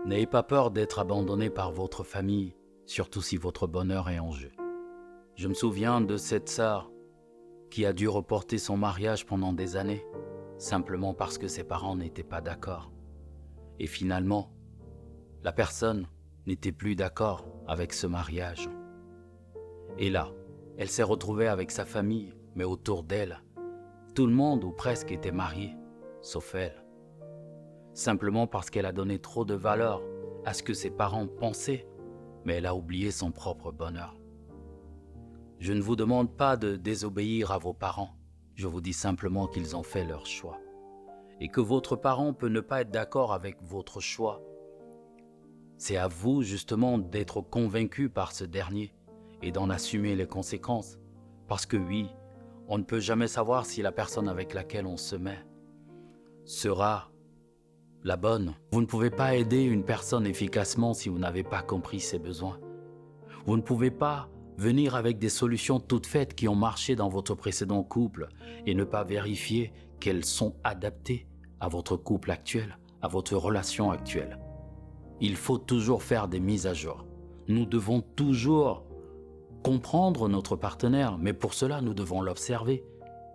N'ayez pas peur d'être abandonné par votre famille, surtout si votre bonheur est en jeu. Je me souviens de cette sœur qui a dû reporter son mariage pendant des années, simplement parce que ses parents n'étaient pas d'accord. Et finalement, la personne n'était plus d'accord avec ce mariage. Et là, elle s'est retrouvée avec sa famille, mais autour d'elle, tout le monde ou presque était marié, sauf elle. Simplement parce qu'elle a donné trop de valeur à ce que ses parents pensaient, mais elle a oublié son propre bonheur. Je ne vous demande pas de désobéir à vos parents, je vous dis simplement qu'ils ont fait leur choix. Et que votre parent peut ne pas être d'accord avec votre choix. C'est à vous justement d'être convaincu par ce dernier et d'en assumer les conséquences. Parce que oui, on ne peut jamais savoir si la personne avec laquelle on se met sera la bonne. Vous ne pouvez pas aider une personne efficacement si vous n'avez pas compris ses besoins. Vous ne pouvez pas venir avec des solutions toutes faites qui ont marché dans votre précédent couple et ne pas vérifier qu'elles sont adaptées à votre couple actuel, à votre relation actuelle. Il faut toujours faire des mises à jour. Nous devons toujours comprendre notre partenaire, mais pour cela, nous devons l'observer,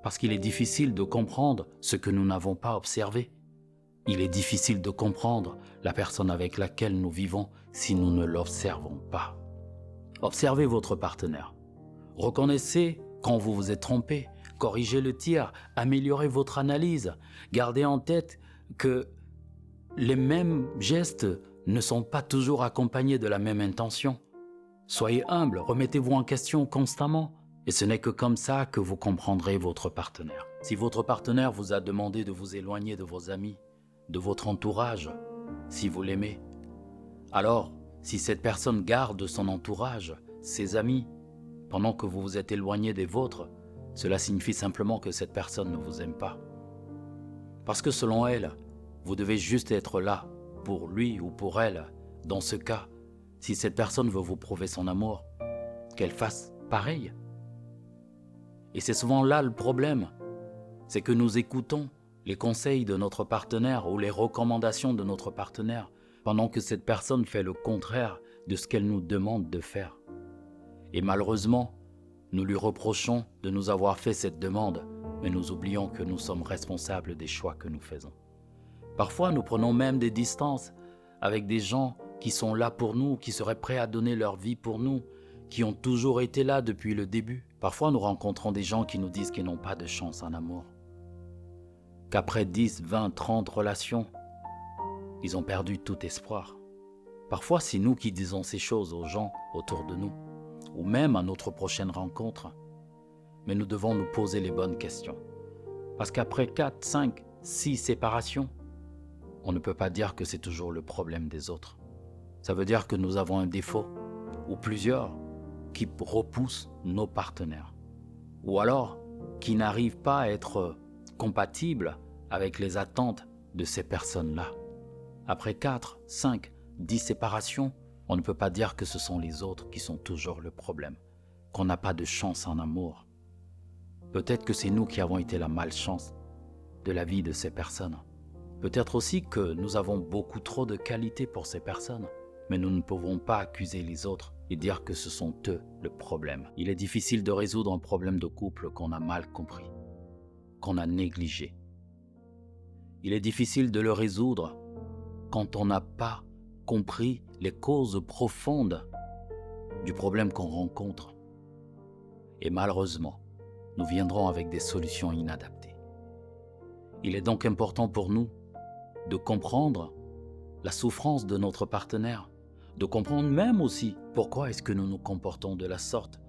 parce qu'il est difficile de comprendre ce que nous n'avons pas observé. Il est difficile de comprendre la personne avec laquelle nous vivons si nous ne l'observons pas. Observez votre partenaire. Reconnaissez quand vous vous êtes trompé, corrigez le tir, améliorez votre analyse. Gardez en tête que les mêmes gestes ne sont pas toujours accompagnés de la même intention. Soyez humble, remettez-vous en question constamment. Et ce n'est que comme ça que vous comprendrez votre partenaire. Si votre partenaire vous a demandé de vous éloigner de vos amis, de votre entourage, si vous l'aimez, alors, si cette personne garde son entourage, ses amis, pendant que vous vous êtes éloigné des vôtres, cela signifie simplement que cette personne ne vous aime pas. Parce que selon elle, vous devez juste être là, pour lui ou pour elle. Dans ce cas, si cette personne veut vous prouver son amour, qu'elle fasse pareil. Et c'est souvent là le problème, c'est que nous écoutons les conseils de notre partenaire ou les recommandations de notre partenaire, pendant que cette personne fait le contraire de ce qu'elle nous demande de faire. Et malheureusement, nous lui reprochons de nous avoir fait cette demande, mais nous oublions que nous sommes responsables des choix que nous faisons. Parfois, nous prenons même des distances avec des gens qui sont là pour nous, qui seraient prêts à donner leur vie pour nous, qui ont toujours été là depuis le début. Parfois, nous rencontrons des gens qui nous disent qu'ils n'ont pas de chance en amour, qu'après 10, 20, 30 relations, ils ont perdu tout espoir. Parfois, c'est nous qui disons ces choses aux gens autour de nous, ou même à notre prochaine rencontre. Mais nous devons nous poser les bonnes questions. Parce qu'après 4, 5, 6 séparations, on ne peut pas dire que c'est toujours le problème des autres. Ça veut dire que nous avons un défaut, ou plusieurs, qui repoussent nos partenaires. Ou alors, qui n'arrivent pas à être compatibles avec les attentes de ces personnes-là. Après 4, 5, 10 séparations, on ne peut pas dire que ce sont les autres qui sont toujours le problème, qu'on n'a pas de chance en amour. Peut-être que c'est nous qui avons été la malchance de la vie de ces personnes. Peut-être aussi que nous avons beaucoup trop de qualités pour ces personnes, mais nous ne pouvons pas accuser les autres et dire que ce sont eux le problème. Il est difficile de résoudre un problème de couple qu'on a mal compris, qu'on a négligé. Il est difficile de le résoudre quand on n'a pas compris les causes profondes du problème qu'on rencontre. Et malheureusement, nous viendrons avec des solutions inadaptées. Il est donc important pour nous de comprendre la souffrance de notre partenaire, de comprendre même aussi pourquoi est-ce que nous nous comportons de la sorte,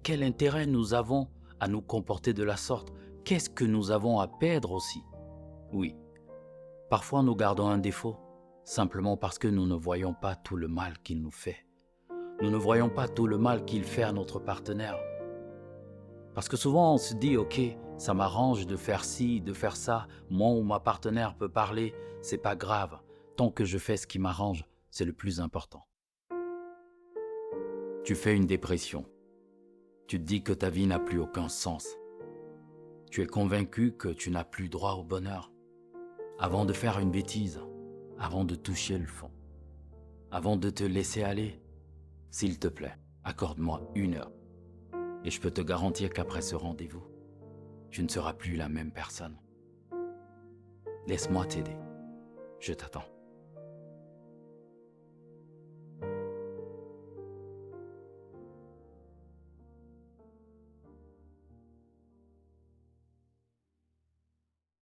quel intérêt nous avons à nous comporter de la sorte, qu'est-ce que nous avons à perdre aussi. Oui, parfois nous gardons un défaut, simplement parce que nous ne voyons pas tout le mal qu'il nous fait. Nous ne voyons pas tout le mal qu'il fait à notre partenaire. Parce que souvent on se dit, ok, ça m'arrange de faire ci, de faire ça, moi ou ma partenaire peut parler, c'est pas grave. Tant que je fais ce qui m'arrange, c'est le plus important. Tu fais une dépression. Tu te dis que ta vie n'a plus aucun sens. Tu es convaincu que tu n'as plus droit au bonheur. Avant de faire une bêtise, avant de toucher le fond. Avant de te laisser aller, s'il te plaît, accorde-moi 1 heure. Et je peux te garantir qu'après ce rendez-vous, tu ne seras plus la même personne. Laisse-moi t'aider. Je t'attends.